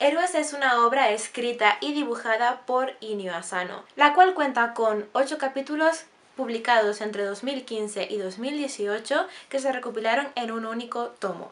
Héroes es una obra escrita y dibujada por Inio Asano, la cual cuenta con 8 capítulos publicados entre 2015 y 2018 que se recopilaron en un único tomo.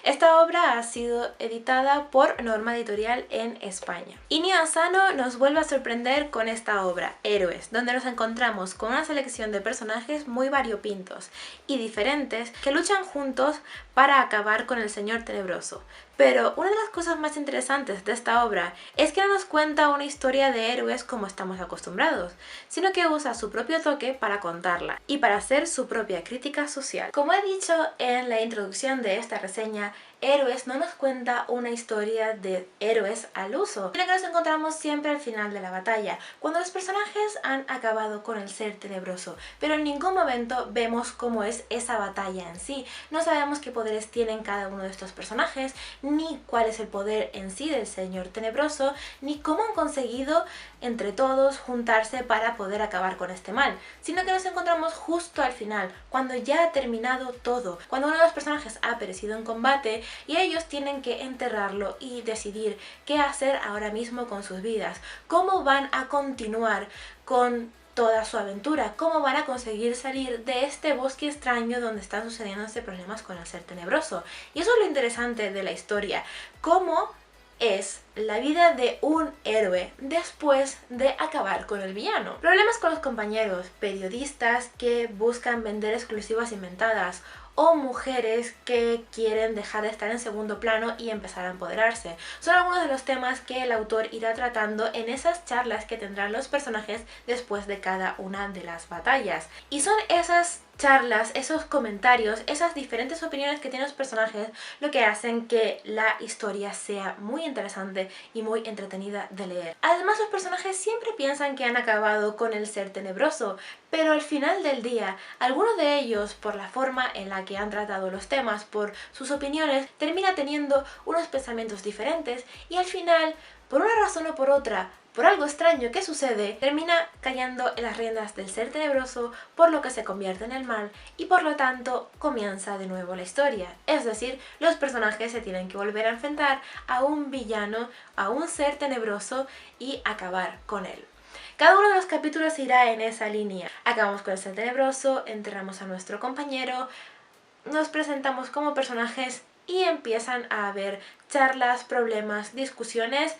Esta obra ha sido editada por Norma Editorial en España. Inio Asano nos vuelve a sorprender con esta obra, Héroes, donde nos encontramos con una selección de personajes muy variopintos y diferentes que luchan juntos para acabar con el Señor Tenebroso. Pero una de las cosas más interesantes de esta obra es que no nos cuenta una historia de héroes como estamos acostumbrados, sino que usa su propio toque para contarla y para hacer su propia crítica social. Como he dicho en la introducción de esta reseña, Héroes no nos cuenta una historia de héroes al uso, sino que nos encontramos siempre al final de la batalla, cuando los personajes han acabado con el ser tenebroso, pero en ningún momento vemos cómo es esa batalla en sí. No sabemos qué poderes tienen cada uno de estos personajes, ni cuál es el poder en sí del Señor Tenebroso, ni cómo han conseguido entre todos juntarse para poder acabar con este mal, sino que nos encontramos justo al final, cuando ya ha terminado todo, cuando uno de los personajes ha perecido en combate y ellos tienen que enterrarlo y decidir qué hacer ahora mismo con sus vidas, cómo van a continuar con toda su aventura, cómo van a conseguir salir de este bosque extraño donde están sucediéndose problemas con el ser tenebroso. Y eso es lo interesante de la historia, cómo es la vida de un héroe después de acabar con el villano. Problemas con los compañeros, periodistas que buscan vender exclusivas inventadas, o mujeres que quieren dejar de estar en segundo plano y empezar a empoderarse. Son algunos de los temas que el autor irá tratando en esas charlas que tendrán los personajes después de cada una de las batallas. Y son esas charlas, esos comentarios, esas diferentes opiniones que tienen los personajes lo que hacen que la historia sea muy interesante y muy entretenida de leer. Además, los personajes siempre piensan que han acabado con el ser tenebroso, pero al final del día, algunos de ellos, por la forma en la que han tratado los temas, por sus opiniones, termina teniendo unos pensamientos diferentes y al final, por una razón o por otra, por algo extraño que sucede, termina cayendo en las riendas del ser tenebroso, por lo que se convierte en el mal y por lo tanto comienza de nuevo la historia. Es decir, los personajes se tienen que volver a enfrentar a un villano, a un ser tenebroso y acabar con él. Cada uno de los capítulos irá en esa línea. Acabamos con el ser tenebroso, enterramos a nuestro compañero, nos presentamos como personajes y empiezan a haber charlas, problemas, discusiones,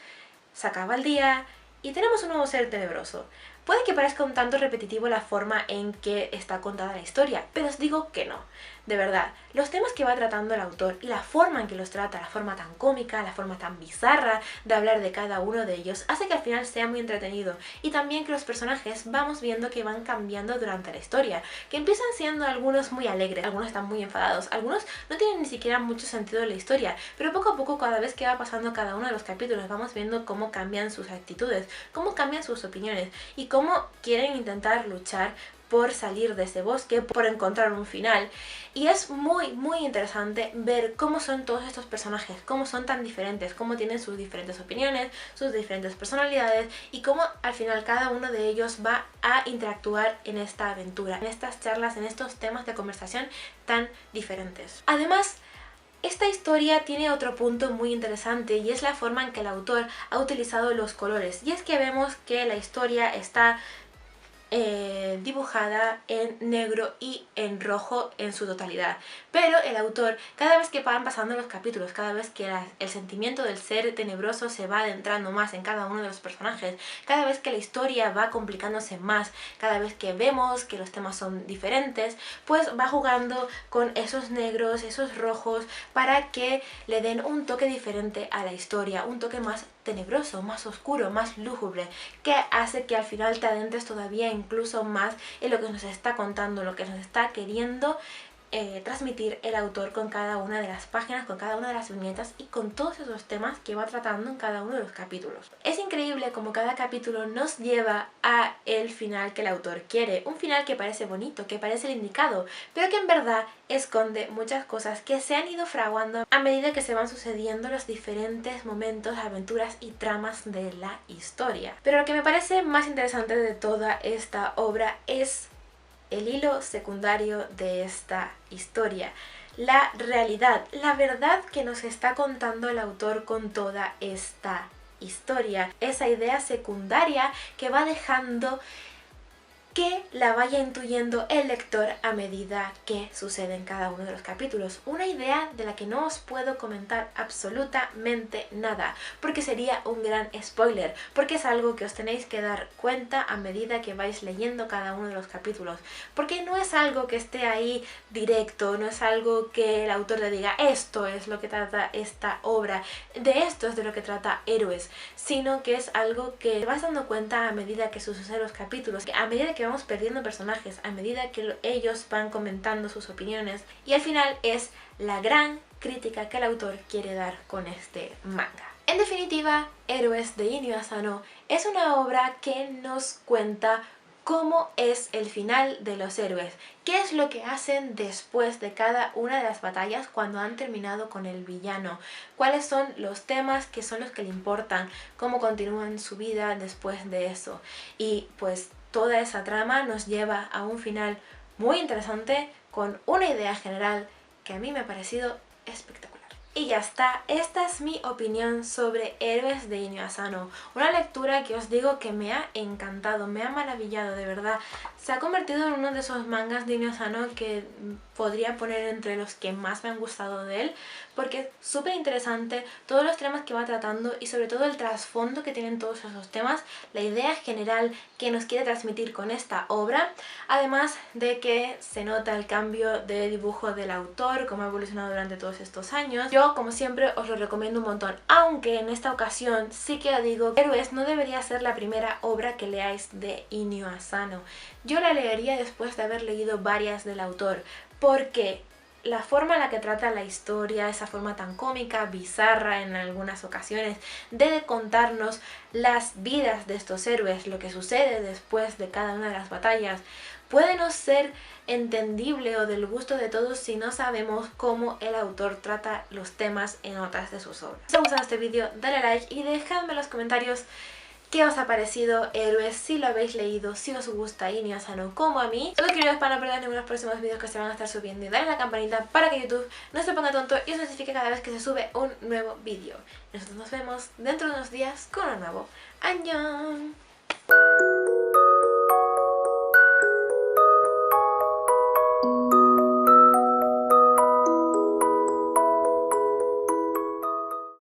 se acaba el día y tenemos un nuevo ser tenebroso. Puede que parezca un tanto repetitivo la forma en que está contada la historia, pero os digo que no. De verdad, los temas que va tratando el autor y la forma en que los trata, la forma tan cómica, la forma tan bizarra de hablar de cada uno de ellos, hace que al final sea muy entretenido. Y también que los personajes vamos viendo que van cambiando durante la historia, que empiezan siendo algunos muy alegres, algunos están muy enfadados, algunos no tienen ni siquiera mucho sentido en la historia, pero poco a poco, cada vez que va pasando cada uno de los capítulos, vamos viendo cómo cambian sus actitudes, cómo cambian sus opiniones y cómo quieren intentar luchar por salir de ese bosque, por encontrar un final. Y es muy interesante ver cómo son todos estos personajes, cómo son tan diferentes, cómo tienen sus diferentes opiniones, sus diferentes personalidades y cómo al final cada uno de ellos va a interactuar en esta aventura, en estas charlas, en estos temas de conversación tan diferentes. Además, esta historia tiene otro punto muy interesante y es la forma en que el autor ha utilizado los colores. Y es que vemos que la historia está dibujada en negro y en rojo en su totalidad, pero el autor, cada vez que van pasando los capítulos, cada vez que el sentimiento del ser tenebroso se va adentrando más en cada uno de los personajes, cada vez que la historia va complicándose más, cada vez que vemos que los temas son diferentes, pues va jugando con esos negros, esos rojos, para que le den un toque diferente a la historia, un toque más tenebroso, más oscuro, más lúgubre, que hace que al final te adentres todavía incluso más en lo que nos está contando, lo que nos está queriendo transmitir el autor con cada una de las páginas, con cada una de las viñetas y con todos esos temas que va tratando en cada uno de los capítulos. Es increíble como cada capítulo nos lleva a el final que el autor quiere, un final que parece bonito, que parece el indicado, pero que en verdad esconde muchas cosas que se han ido fraguando a medida que se van sucediendo los diferentes momentos, aventuras y tramas de la historia. Pero lo que me parece más interesante de toda esta obra es el hilo secundario de esta historia. la realidad, la verdad que nos está contando el autor con toda esta historia, esa idea secundaria que va dejando que la vaya intuyendo el lector a medida que sucede en cada uno de los capítulos. Una idea de la que no os puedo comentar absolutamente nada, porque sería un gran spoiler, porque es algo que os tenéis que dar cuenta a medida que vais leyendo cada uno de los capítulos, porque no es algo que esté ahí directo, no es algo que el autor le diga esto es lo que trata esta obra, de esto es de lo que trata Héroes, sino que es algo que te vas dando cuenta a medida que suceden los capítulos, a medida que vamos perdiendo personajes, a medida que ellos van comentando sus opiniones, y al final es la gran crítica que el autor quiere dar con este manga. En definitiva, Héroes de Inio Asano es una obra que nos cuenta cómo es el final de los héroes, qué es lo que hacen después de cada una de las batallas cuando han terminado con el villano, cuáles son los temas que son los que le importan, cómo continúan su vida después de eso. Y pues toda esa trama nos lleva a un final muy interesante con una idea general que a mí me ha parecido espectacular. Y ya está, esta es mi opinión sobre Héroes de Inio Asano, una lectura que os digo que me ha encantado, me ha maravillado, de verdad. Se ha convertido en uno de esos mangas de Inio Asano que podría poner entre los que más me han gustado de él, porque es súper interesante todos los temas que va tratando y sobre todo el trasfondo que tienen todos esos temas, la idea general que nos quiere transmitir con esta obra, además de que se nota el cambio de dibujo del autor, cómo ha evolucionado durante todos estos años. Yo, como siempre, os lo recomiendo un montón, aunque en esta ocasión sí que os digo que Héroes no debería ser la primera obra que leáis de Inio Asano. Yo la leería después de haber leído varias del autor, porque la forma en la que trata la historia, esa forma tan cómica, bizarra en algunas ocasiones, de contarnos las vidas de estos héroes, lo que sucede después de cada una de las batallas, puede no ser entendible o del gusto de todos si no sabemos cómo el autor trata los temas en otras de sus obras. Si os ha gustado este vídeo, dale like y dejadme en los comentarios qué os ha parecido Héroes, si lo habéis leído, si os gusta Inio Asano como a mí. Suscribiros para no perder ninguno de los próximos vídeos que se van a estar subiendo y dale a la campanita para que YouTube no se ponga tonto y os notifique cada vez que se sube un nuevo vídeo. Nosotros nos vemos dentro de unos días con un nuevo ¡Annyeong!